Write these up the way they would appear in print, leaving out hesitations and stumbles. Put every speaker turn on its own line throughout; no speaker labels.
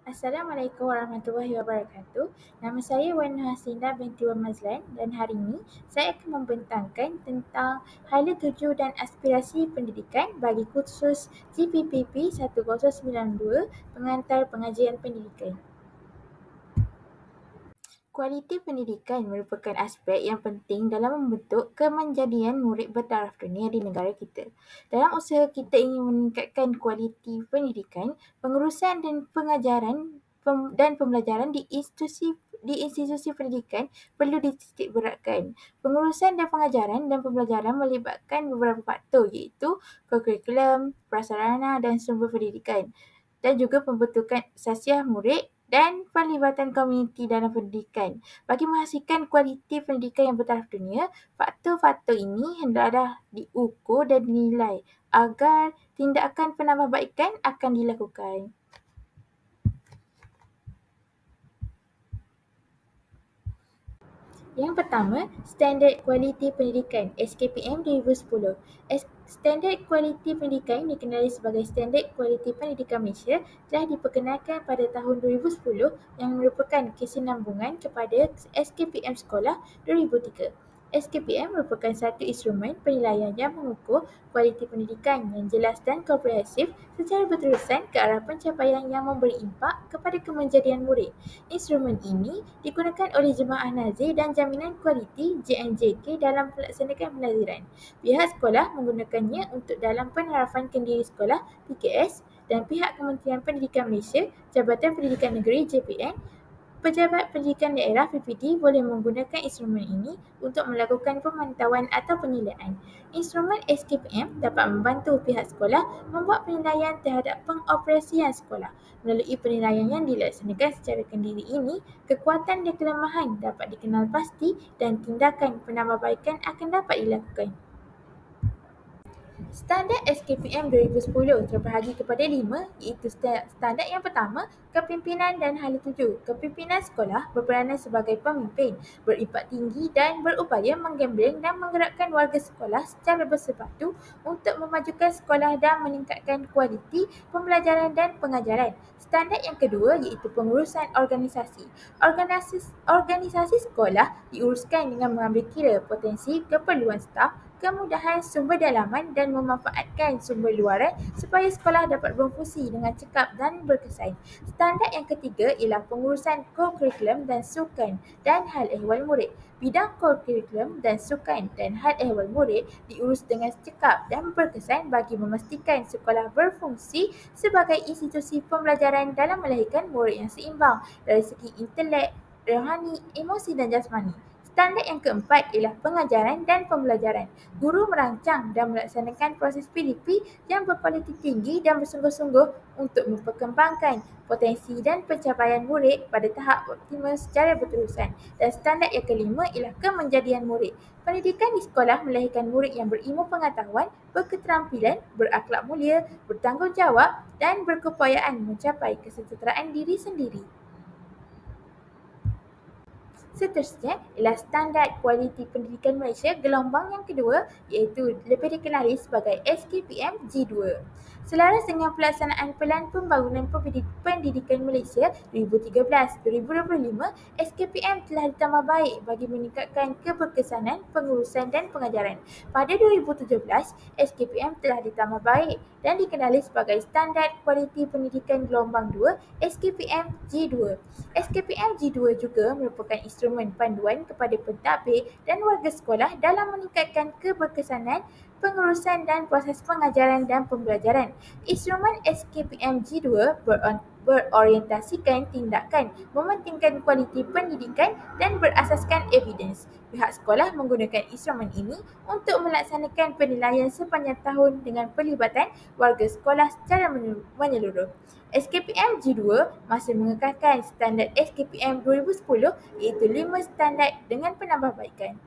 Assalamualaikum warahmatullahi wabarakatuh. Nama saya Wan Hasinda binti Wan Mazlan dan hari ini saya akan membentangkan tentang hala tuju dan aspirasi pendidikan bagi kursus GPPP 1092 Pengantar Pengajian Pendidikan. Kualiti pendidikan merupakan aspek yang penting dalam membentuk kemenjadian murid bertaraf dunia di negara kita. Dalam usaha kita ingin meningkatkan kualiti pendidikan, pengurusan dan pengajaran dan pembelajaran di institusi pendidikan perlu dititik beratkan. Pengurusan dan pengajaran dan pembelajaran melibatkan beberapa faktor iaitu kurikulum, prasarana dan sumber pendidikan dan juga pembentukan asasiah murid dan pelibatan komuniti dalam pendidikan. Bagi menghasilkan kualiti pendidikan yang bertaraf dunia, faktor-faktor ini hendaklah diukur dan dinilai agar tindakan penambahbaikan akan dilakukan. Yang pertama, Standard Kualiti Pendidikan SKPM 2010. Standard Kualiti Pendidikan dikenali sebagai Standard Kualiti Pendidikan Malaysia telah diperkenalkan pada tahun 2010 yang merupakan kesinambungan kepada SKPM Sekolah 2003. SKPM merupakan satu instrumen penilaian yang mengukur kualiti pendidikan yang jelas dan komprehensif secara berterusan ke arah pencapaian yang memberi impak kepada kemenjadian murid. Instrumen ini digunakan oleh Jemaah Nazir dan Jaminan Kualiti JNJK dalam melaksanakan pelajaran. Pihak sekolah menggunakannya untuk dalam penarafan kendiri sekolah PKS dan pihak Kementerian Pendidikan Malaysia, Jabatan Pendidikan Negeri JPN, Pejabat Pendidikan Daerah PPD boleh menggunakan instrumen ini untuk melakukan pemantauan atau penilaian. Instrumen SKPM dapat membantu pihak sekolah membuat penilaian terhadap pengoperasian sekolah. Melalui penilaian yang dilaksanakan secara kendiri ini, kekuatan dan kelemahan dapat dikenal pasti dan tindakan penambahbaikan akan dapat dilakukan. Standard SKPM 2010 terbahagi kepada 5 iaitu standard yang pertama, kepimpinan dan hala tuju. Kepimpinan sekolah berperanan sebagai pemimpin, berimpak tinggi dan berupaya menggambling dan menggerakkan warga sekolah secara bersepadu untuk memajukan sekolah dan meningkatkan kualiti pembelajaran dan pengajaran. Standard yang kedua iaitu pengurusan organisasi. Organisasi sekolah diuruskan dengan mengambil kira potensi keperluan staf, kemudahan sumber dalaman dan memanfaatkan sumber luaran supaya sekolah dapat berfungsi dengan cekap dan berkesan. Standard yang ketiga ialah pengurusan kurikulum dan sukan dan hal ehwal murid. Bidang kurikulum dan sukan dan hal ehwal murid diurus dengan cekap dan berkesan bagi memastikan sekolah berfungsi sebagai institusi pembelajaran dalam melahirkan murid yang seimbang dari segi intelek, rohani, emosi dan jasmani. Standard yang keempat ialah pengajaran dan pembelajaran. Guru merancang dan melaksanakan proses PDP yang berkualiti tinggi dan bersungguh-sungguh untuk memperkembangkan potensi dan pencapaian murid pada tahap optimal secara berterusan. Dan standard yang kelima ialah kemenjadian murid. Pendidikan di sekolah melahirkan murid yang berilmu pengetahuan, berketerampilan, berakhlak mulia, bertanggungjawab dan berkeupayaan mencapai kesejahteraan diri sendiri. Seterusnya ialah Standard Kualiti Pendidikan Malaysia gelombang yang kedua iaitu lebih dikenali sebagai SKPM G2. Selaras dengan pelaksanaan Pelan Pembangunan Pendidikan Malaysia 2013-2025, SKPM telah ditambah baik bagi meningkatkan keberkesanan, pengurusan dan pengajaran. Pada 2017, SKPM telah ditambah baik dan dikenali sebagai Standard Kualiti Pendidikan Gelombang 2 SKPM G2. SKPM G2 juga merupakan instrumen panduan kepada pentadbir dan warga sekolah dalam meningkatkan keberkesanan, pengurusan dan proses pengajaran dan pembelajaran. Instrumen SKPM G2 berorientasikan tindakan, mementingkan kualiti pendidikan dan berasaskan evidens. Pihak sekolah menggunakan instrumen ini untuk melaksanakan penilaian sepanjang tahun dengan pelibatan warga sekolah secara menyeluruh. SKPM G2 masih mengekalkan standard SKPM 2010 iaitu 5 standard dengan penambahbaikan.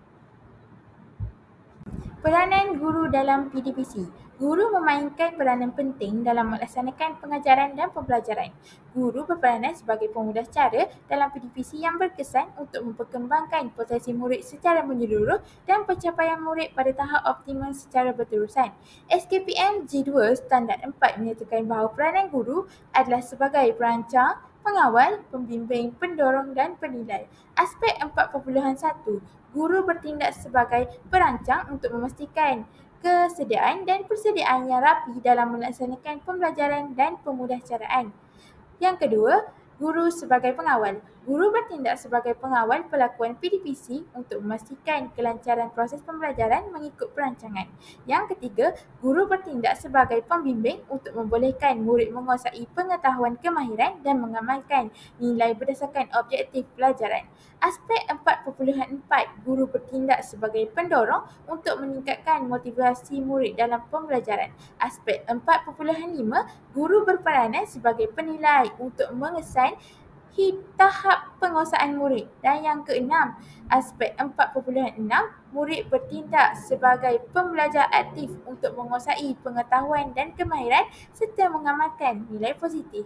Peranan guru dalam PDPC. Guru memainkan peranan penting dalam melaksanakan pengajaran dan pembelajaran. Guru berperanan sebagai pemudah cara dalam PDPC yang berkesan untuk memperkembangkan potensi murid secara menyeluruh dan pencapaian murid pada tahap optimal secara berterusan. SKPM G2 Standard 4 menyatakan bahawa peranan guru adalah sebagai perancang, pengawal, pembimbing, pendorong dan penilai. Aspek 4.1, guru bertindak sebagai perancang untuk memastikan kesediaan dan persediaan yang rapi dalam melaksanakan pembelajaran dan pemudahcaraan. Yang kedua, guru sebagai pengawal. Guru bertindak sebagai pengawal pelakuan PDPC untuk memastikan kelancaran proses pembelajaran mengikut perancangan. Yang ketiga, guru bertindak sebagai pembimbing untuk membolehkan murid menguasai pengetahuan kemahiran dan mengamalkan nilai berdasarkan objektif pelajaran. Aspek 4.4, guru bertindak sebagai pendorong untuk meningkatkan motivasi murid dalam pembelajaran. Aspek 4.5, guru berperanan sebagai penilai untuk mengesan tahap penguasaan murid. Dan yang keenam, aspek 4.6, murid bertindak sebagai pembelajar aktif untuk menguasai pengetahuan dan kemahiran serta mengamalkan nilai positif.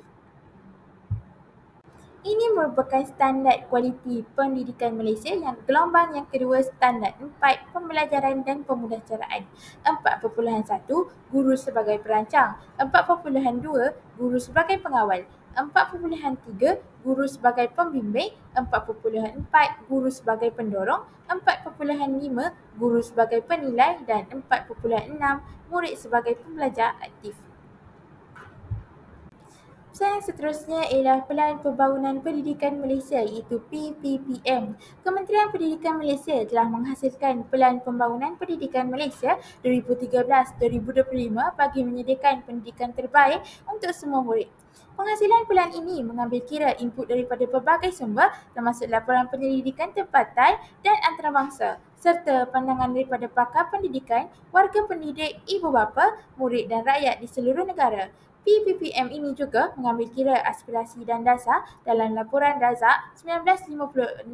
Ini merupakan standard kualiti pendidikan Malaysia yang gelombang yang kedua standard 4 pembelajaran dan pemudahcaraan. 4.1, guru sebagai perancang. 4.2, guru sebagai pengawal. 4.3, guru sebagai pembimbing. 4.4, guru sebagai pendorong. 4.5, guru sebagai penilai. Dan 4.6, murid sebagai pembelajar aktif. Yang seterusnya ialah Pelan Pembangunan Pendidikan Malaysia iaitu PPPM. Kementerian Pendidikan Malaysia telah menghasilkan Pelan Pembangunan Pendidikan Malaysia 2013-2025 bagi menyediakan pendidikan terbaik untuk semua murid. Penghasilan pelan ini mengambil kira input daripada pelbagai sumber termasuk laporan penyelidikan tempatan dan antarabangsa serta pandangan daripada pakar pendidikan, warga pendidik, ibu bapa, murid dan rakyat di seluruh negara. PPPM ini juga mengambil kira aspirasi dan dasar dalam Laporan Razak 1956,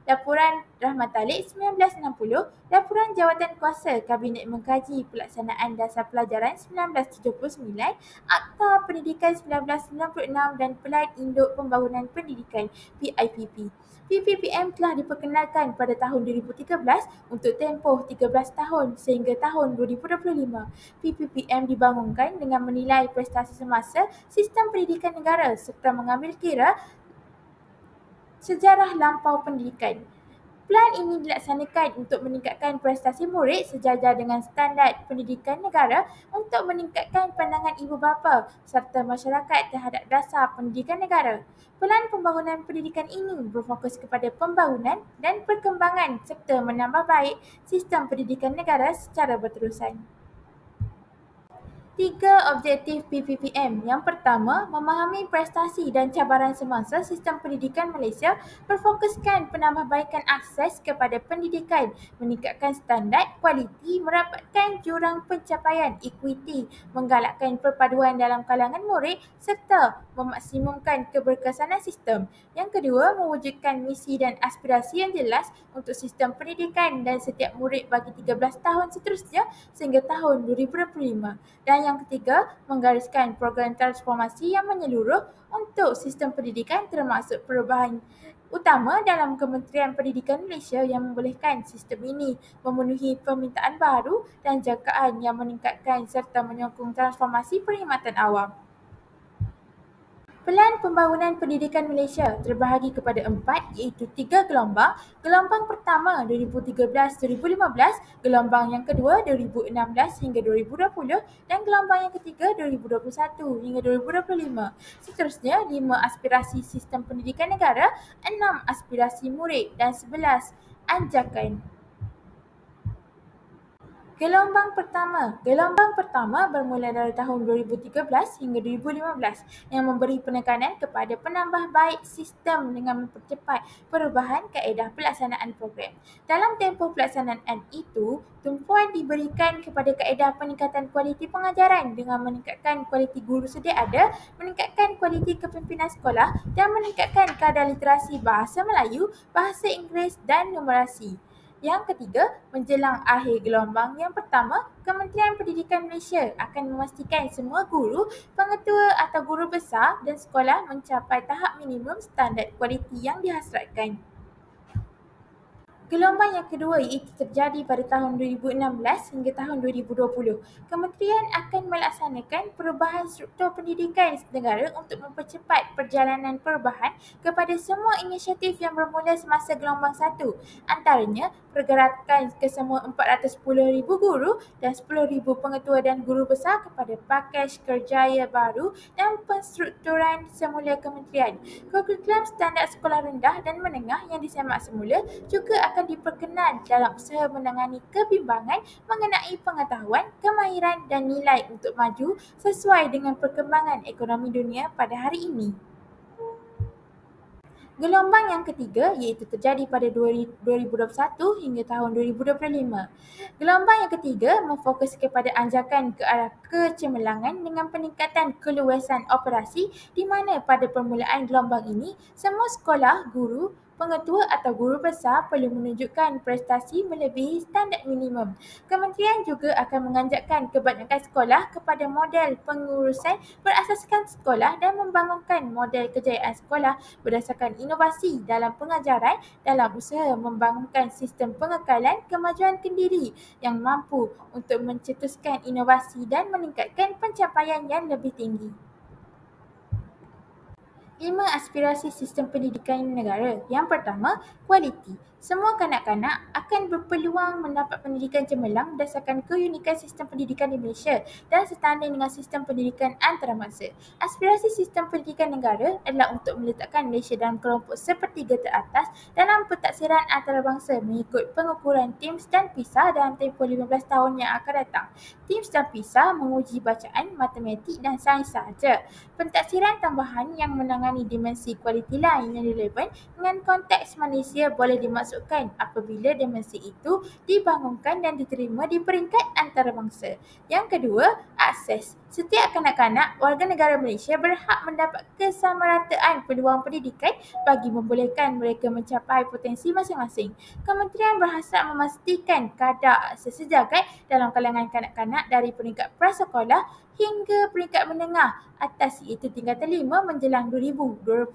Laporan Rahmat Talib 1960, Laporan Jawatan Kuasa Kabinet Mengkaji Pelaksanaan Dasar Pelajaran 1979, Akta Pendidikan 1996 dan Pelan Induk Pembangunan Pendidikan PIPP. PPPM telah diperkenalkan pada tahun 2013 untuk tempoh 13 tahun sehingga tahun 2025. PPPM dibangunkan dengan menilai prestasi semasa sistem pendidikan negara serta mengambil kira sejarah lampau pendidikan. Pelan ini dilaksanakan untuk meningkatkan prestasi murid sejajar dengan standard pendidikan negara untuk meningkatkan pandangan ibu bapa serta masyarakat terhadap dasar pendidikan negara. Pelan pembangunan pendidikan ini berfokus kepada pembangunan dan perkembangan serta menambah baik sistem pendidikan negara secara berterusan. 3 objektif PPPM. Yang pertama, memahami prestasi dan cabaran semasa sistem pendidikan Malaysia, berfokuskan penambahbaikan akses kepada pendidikan, meningkatkan standard, kualiti, merapatkan jurang pencapaian equity, menggalakkan perpaduan dalam kalangan murid serta memaksimumkan keberkesanan sistem. Yang kedua, mewujudkan misi dan aspirasi yang jelas untuk sistem pendidikan dan setiap murid bagi 13 tahun seterusnya sehingga tahun 2025. Dan yang ketiga, menggariskan program transformasi yang menyeluruh untuk sistem pendidikan termasuk perubahan utama dalam Kementerian Pendidikan Malaysia yang membolehkan sistem ini memenuhi permintaan baru dan jangkaan yang meningkatkan serta menyokong transformasi perkhidmatan awam. Pelan Pembangunan Pendidikan Malaysia terbahagi kepada 4 iaitu 3 gelombang. Gelombang pertama 2013-2015, gelombang yang kedua 2016 hingga 2020 dan gelombang yang ketiga 2021 hingga 2025. Seterusnya 5 aspirasi sistem pendidikan negara, 6 aspirasi murid dan 11 anjakan. Gelombang pertama bermula dari tahun 2013 hingga 2015 yang memberi penekanan kepada penambah baik sistem dengan mempercepat perubahan kaedah pelaksanaan program. Dalam tempoh pelaksanaan itu, tumpuan diberikan kepada kaedah peningkatan kualiti pengajaran dengan meningkatkan kualiti guru sedia ada, meningkatkan kualiti kepimpinan sekolah dan meningkatkan kadar literasi bahasa Melayu, bahasa Inggeris dan numerasi. Yang ketiga, menjelang akhir gelombang yang pertama, Kementerian Pendidikan Malaysia akan memastikan semua guru, pengetua atau guru besar dan sekolah mencapai tahap minimum standard kualiti yang dihasratkan. Gelombang yang kedua iaitu terjadi pada tahun 2016 hingga tahun 2020. Kementerian akan melaksanakan perubahan struktur pendidikan negara untuk mempercepat perjalanan perubahan kepada semua inisiatif yang bermula semasa gelombang 1. Antaranya, pergerakan kesemua 410,000 guru dan 10,000 pengetua dan guru besar kepada pakej kerjaya baru dan penstrukturan semula kementerian. Kurikulum standard sekolah rendah dan menengah yang disemak semula juga akan diperkenan dalam usaha menangani kebimbangan mengenai pengetahuan, kemahiran dan nilai untuk maju sesuai dengan perkembangan ekonomi dunia pada hari ini. Gelombang yang ketiga iaitu terjadi pada 2021 hingga tahun 2025. Gelombang yang ketiga memfokus kepada anjakan ke arah kecemerlangan dengan peningkatan keluasan operasi di mana pada permulaan gelombang ini, semua sekolah, guru, pengetua atau guru besar perlu menunjukkan prestasi melebihi standard minimum. Kementerian juga akan menganjakkan kebanyakan sekolah kepada model pengurusan berasaskan sekolah dan membangunkan model kejayaan sekolah berdasarkan inovasi dalam pengajaran dalam usaha membangunkan sistem pengekalan kemajuan kendiri yang mampu untuk mencetuskan inovasi dan meningkatkan pencapaian yang lebih tinggi. 5 aspirasi sistem pendidikan negara. Yang pertama, kualiti. Semua kanak-kanak akan berpeluang mendapat pendidikan cemerlang berdasarkan keunikan sistem pendidikan di Malaysia dan setanding dengan sistem pendidikan antarabangsa. Aspirasi sistem pendidikan negara adalah untuk meletakkan Malaysia dalam kelompok sepertiga teratas dalam pentaksiran antarabangsa mengikut pengukuran TIMSS dan PISA dalam tempoh 15 tahun yang akan datang. TIMSS dan PISA menguji bacaan, matematik dan sains sahaja. Pentaksiran tambahan yang menangani dimensi kualiti lain yang relevan dengan konteks Malaysia boleh dimasukkan apabila dimensi itu dibangunkan dan diterima di peringkat antarabangsa. Yang kedua, akses. Setiap kanak-kanak warga negara Malaysia berhak mendapat kesamarataan peluang pendidikan bagi membolehkan mereka mencapai potensi masing-masing. Kementerian berhasrat memastikan kadar akses sejagat dalam kalangan kanak-kanak dari peringkat prasekolah hingga peringkat menengah atas iaitu tingkatan 5 menjelang 2020.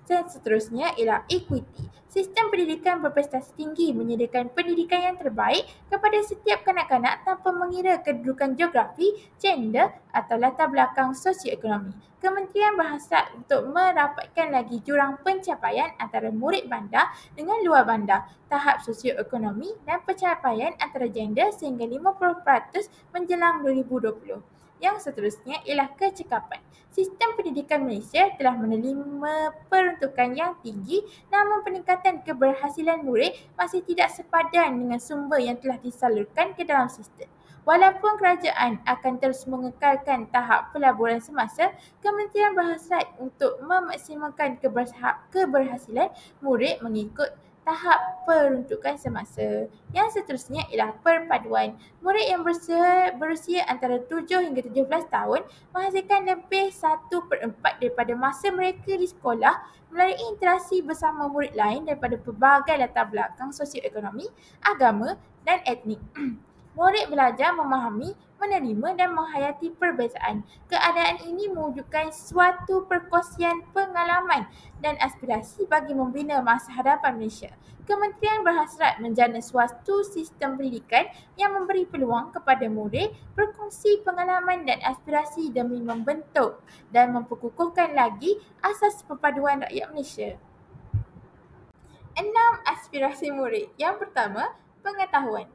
Dan seterusnya ialah equity. Sistem pendidikan berprestasi tinggi menyediakan pendidikan yang terbaik kepada setiap kanak-kanak tanpa mengira kedudukan geografi, gender atau latar belakang sosioekonomi. Kementerian berhasrat untuk merapatkan lagi jurang pencapaian antara murid bandar dengan luar bandar, tahap sosioekonomi dan pencapaian antara gender sehingga 50% menjelang 2020. Yang seterusnya ialah kecekapan. Sistem pendidikan Malaysia telah menerima peruntukan yang tinggi namun peningkatan keberhasilan murid masih tidak sepadan dengan sumber yang telah disalurkan ke dalam sistem. Walaupun kerajaan akan terus mengekalkan tahap pelaburan semasa, kementerian berhasrat untuk memaksimalkan keberhasilan murid mengikut tahap peruntukan semasa. Yang seterusnya ialah perpaduan. Murid yang berusia antara 7 hingga 17 tahun menghasilkan lebih 1/4 daripada masa mereka di sekolah melalui interaksi bersama murid lain daripada pelbagai latar belakang sosioekonomi, agama dan etnik. Murid belajar memahami, menerima dan menghayati perbezaan. Keadaan ini mewujudkan suatu perkongsian pengalaman dan aspirasi bagi membina masa hadapan Malaysia. Kementerian berhasrat menjana suatu sistem pendidikan yang memberi peluang kepada murid berkongsi pengalaman dan aspirasi demi membentuk dan memperkukuhkan lagi asas perpaduan rakyat Malaysia. 6 aspirasi murid. Yang pertama, pengetahuan.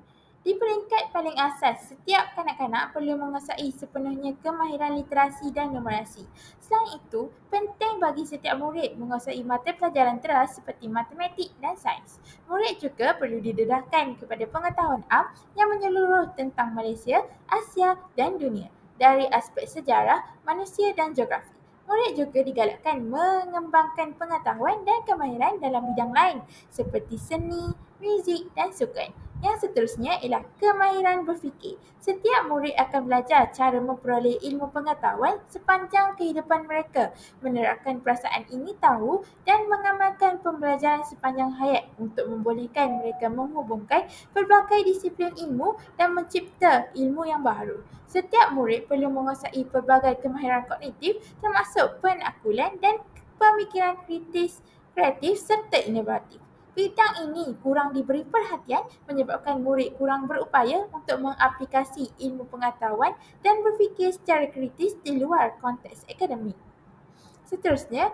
Di peringkat paling asas, setiap kanak-kanak perlu menguasai sepenuhnya kemahiran literasi dan numerasi. Selain itu, penting bagi setiap murid menguasai mata pelajaran teras seperti matematik dan sains. Murid juga perlu didedahkan kepada pengetahuan am yang menyeluruh tentang Malaysia, Asia dan dunia dari aspek sejarah, manusia dan geografi. Murid juga digalakkan mengembangkan pengetahuan dan kemahiran dalam bidang lain seperti seni, muzik dan sukan. Yang seterusnya ialah kemahiran berfikir. Setiap murid akan belajar cara memperoleh ilmu pengetahuan sepanjang kehidupan mereka, menerapkan perasaan ingin tahu dan mengamalkan pembelajaran sepanjang hayat untuk membolehkan mereka menghubungkan pelbagai disiplin ilmu dan mencipta ilmu yang baru. Setiap murid perlu menguasai pelbagai kemahiran kognitif termasuk penakulan dan pemikiran kritis, kreatif serta inovatif. Bidang ini kurang diberi perhatian menyebabkan murid kurang berupaya untuk mengaplikasi ilmu pengetahuan dan berfikir secara kritis di luar konteks akademik. Seterusnya,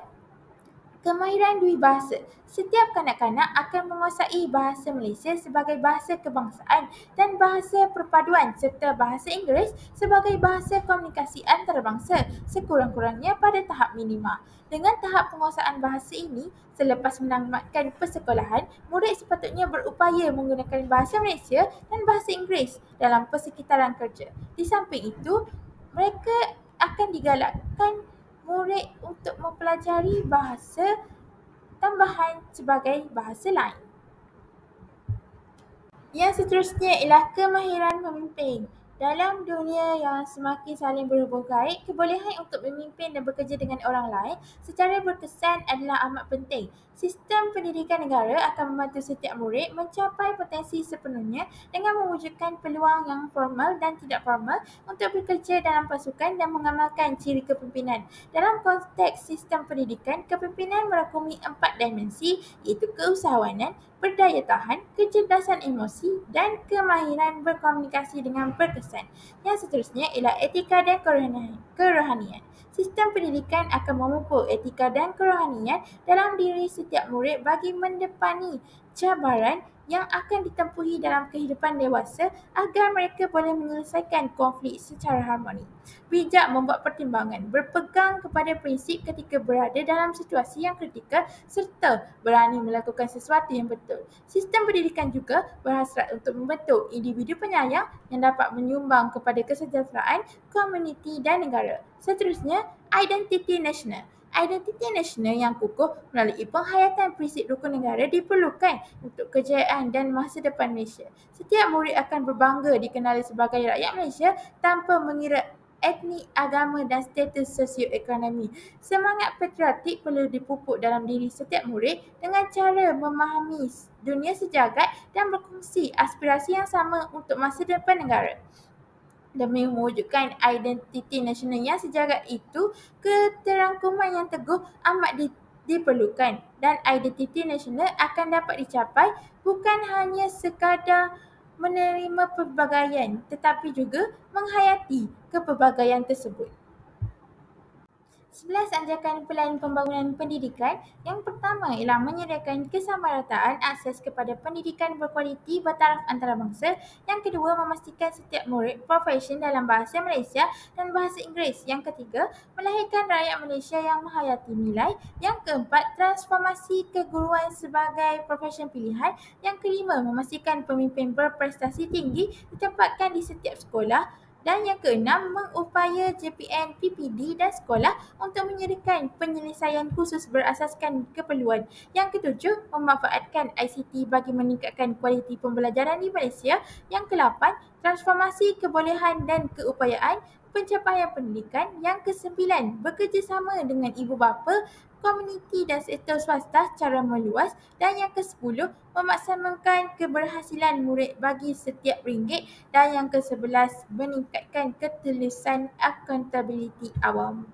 kemahiran Dwibahasa. Setiap kanak-kanak akan menguasai bahasa Malaysia sebagai bahasa kebangsaan dan bahasa perpaduan serta bahasa Inggeris sebagai bahasa komunikasi antarabangsa sekurang-kurangnya pada tahap minima. Dengan tahap penguasaan bahasa ini, selepas menamatkan persekolahan, murid sepatutnya berupaya menggunakan bahasa Malaysia dan bahasa Inggeris dalam persekitaran kerja. Di samping itu, mereka akan digalakkan murid untuk mempelajari bahasa tambahan sebagai bahasa lain. Yang seterusnya ialah kemahiran memimpin. Dalam dunia yang semakin saling berhubung kait, kebolehan untuk memimpin dan bekerja dengan orang lain secara berkesan adalah amat penting. Sistem pendidikan negara akan membantu setiap murid mencapai potensi sepenuhnya dengan mewujudkan peluang yang formal dan tidak formal untuk bekerja dalam pasukan dan mengamalkan ciri kepimpinan. Dalam konteks sistem pendidikan, kepimpinan merangkumi 4 dimensi iaitu keusahawanan, berdaya tahan, kecerdasan emosi, dan kemahiran berkomunikasi dengan berkesan. Yang seterusnya ialah etika dan kerohanian. Sistem pendidikan akan memupuk etika dan kerohanian dalam diri setiap murid bagi mendepani cabaran yang akan ditempuhi dalam kehidupan dewasa agar mereka boleh menyelesaikan konflik secara harmoni. Bijak membuat pertimbangan, berpegang kepada prinsip ketika berada dalam situasi yang kritikal serta berani melakukan sesuatu yang betul. Sistem pendidikan juga berhasrat untuk membentuk individu penyayang yang dapat menyumbang kepada kesejahteraan komuniti dan negara. Seterusnya, identiti nasional. Identiti nasional yang kukuh melalui penghayatan prinsip rukun negara diperlukan untuk kejayaan dan masa depan Malaysia. Setiap murid akan berbangga dikenali sebagai rakyat Malaysia tanpa mengira etnik, agama dan status sosioekonomi. Semangat patriotik perlu dipupuk dalam diri setiap murid dengan cara memahami dunia sejagat dan berkongsi aspirasi yang sama untuk masa depan negara. Demi mewujudkan identiti nasional yang sejagat itu, keterangkuman yang teguh amat diperlukan dan identiti nasional akan dapat dicapai bukan hanya sekadar menerima pelbagaian tetapi juga menghayati kepelbagaian tersebut. 11 anjakan pelan pembangunan pendidikan. Yang pertama ialah menyediakan kesamarataan akses kepada pendidikan berkualiti bertaraf antarabangsa. Yang kedua, memastikan setiap murid profesion dalam bahasa Malaysia dan bahasa Inggeris. Yang ketiga, melahirkan rakyat Malaysia yang menghayati nilai. Yang keempat, transformasi keguruan sebagai profesion pilihan. Yang kelima, memastikan pemimpin berprestasi tinggi ditempatkan di setiap sekolah. Dan yang keenam, mengupaya JPN, PPD dan sekolah untuk menyediakan penyelesaian khusus berasaskan keperluan. Yang ketujuh, memanfaatkan ICT bagi meningkatkan kualiti pembelajaran di Malaysia. Yang ke-8, transformasi kebolehan dan keupayaan pencapaian pendidikan. Yang ke-9, bekerjasama dengan ibu bapa, komuniti dan sektor swasta secara meluas. Dan yang ke-10, memaksimalkan keberhasilan murid bagi setiap ringgit. Dan yang ke-11, meningkatkan ketelusan accountability awam.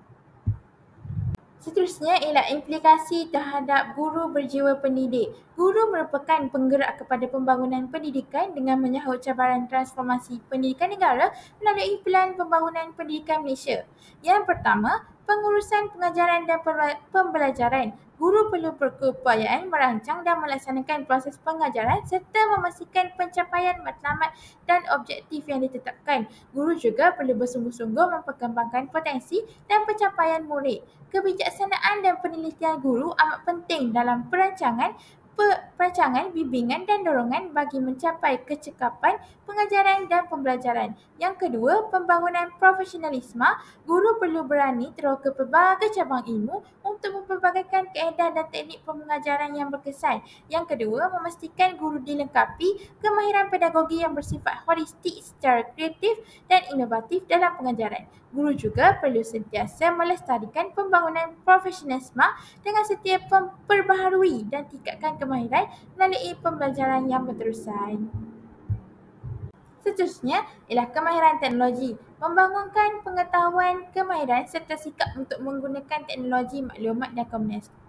Seterusnya ialah implikasi terhadap guru berjiwa pendidik. Guru merupakan penggerak kepada pembangunan pendidikan dengan menyahut cabaran transformasi pendidikan negara melalui Pelan Pembangunan Pendidikan Malaysia. Yang pertama, pengurusan pengajaran dan pembelajaran. Guru perlu berkeupayaan merancang dan melaksanakan proses pengajaran serta memastikan pencapaian matlamat dan objektif yang ditetapkan. Guru juga perlu bersungguh-sungguh memperkembangkan potensi dan pencapaian murid. Kebijaksanaan dan penelitian guru amat penting dalam perancangan, bimbingan dan dorongan bagi mencapai kecekapan pengajaran dan pembelajaran. Yang kedua, pembangunan profesionalisme. Guru perlu berani teroka pelbagai cabang ilmu untuk mempelbagaikan kaedah dan teknik pengajaran yang berkesan. Yang kedua, memastikan guru dilengkapi kemahiran pedagogi yang bersifat holistik secara kreatif dan inovatif dalam pengajaran. Guru juga perlu sentiasa melestarikan pembangunan profesionalisme dengan setia memperbaharui dan tingkatkan kemahiran melalui pembelajaran yang berterusan. Seterusnya ialah kemahiran teknologi. Membangunkan pengetahuan, kemahiran serta sikap untuk menggunakan teknologi maklumat dan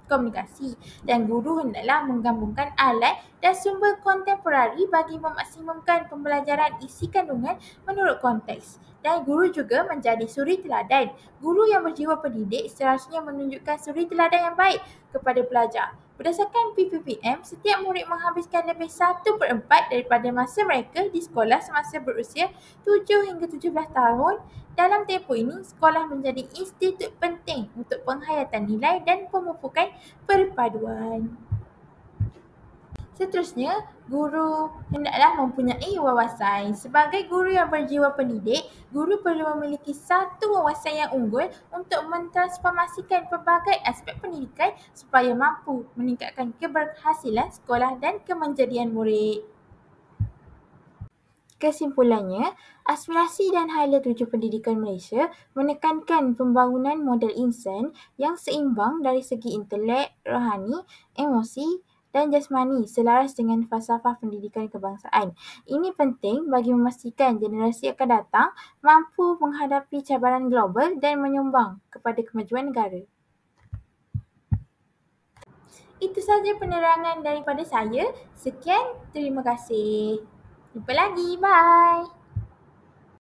komunikasi. Dan guru hendaklah menggabungkan alat dan sumber kontemporari bagi memaksimumkan pembelajaran isi kandungan menurut konteks. Dan guru juga menjadi suri teladan. Guru yang berjiwa pendidik seharusnya menunjukkan suri teladan yang baik kepada pelajar. Berdasarkan PPPM, setiap murid menghabiskan lebih 1/4 daripada masa mereka di sekolah semasa berusia 7 hingga 17 tahun. Dalam tempoh ini, sekolah menjadi institut penting untuk penghayatan nilai dan pemupukan perpaduan. Seterusnya, guru hendaklah mempunyai wawasan. Sebagai guru yang berjiwa pendidik, guru perlu memiliki satu wawasan yang unggul untuk mentransformasikan pelbagai aspek pendidikan supaya mampu meningkatkan keberhasilan sekolah dan kemenjadian murid. Kesimpulannya, aspirasi dan hala tuju pendidikan Malaysia menekankan pembangunan model insan yang seimbang dari segi intelek, rohani, emosi dan jasmani selaras dengan falsafah pendidikan kebangsaan. Ini penting bagi memastikan generasi akan datang mampu menghadapi cabaran global dan menyumbang kepada kemajuan negara. Itu sahaja penerangan daripada saya. Sekian, terima kasih. Jumpa lagi. Bye.